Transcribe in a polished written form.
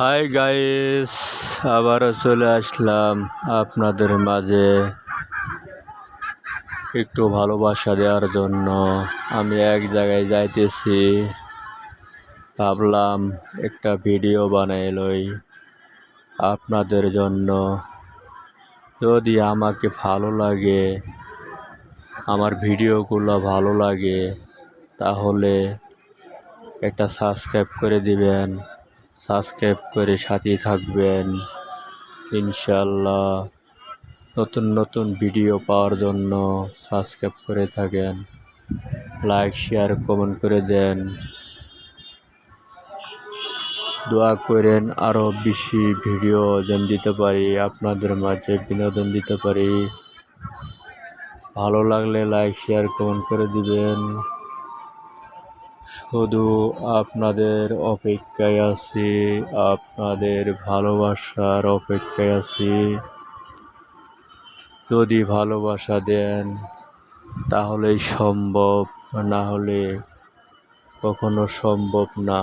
Hi guys, আবারও চলে আসলাম আপনাদের মাঝে একটু ভালোবাসা দেওয়ার জন্য। আমি এক জায়গায় যাইতেছি, ভাবলাম একটা ভিডিও বানাই লই আপনাদের জন্য। যদি আমাকে ভালো লাগে, আমার ভিডিওগুলো ভালো লাগে, তাহলে একটা সাবস্ক্রাইব করে দিবেন। সাবস্ক্রাইব করে সাথেই থাকবেন ইনশাল্লাহ। নতুন নতুন ভিডিও পাওয়ার জন্য সাবস্ক্রাইব করে থাকেন, লাইক শেয়ার কমেন্ট করে দেন। দোয়া করেন আরও বেশি ভিডিও যেন দিতে পারি, আপনাদের মাঝে বিনোদন দিতে পারি। ভালো লাগলে লাইক শেয়ার কমেন্ট করে দিবেন। শুধু আপনাদের অপেক্ষায় আছি, আপনাদের ভালোবাসার অপেক্ষায় আছি। যদি ভালোবাসা দেন তাহলেই সম্ভব, না হলে কখনো সম্ভব না।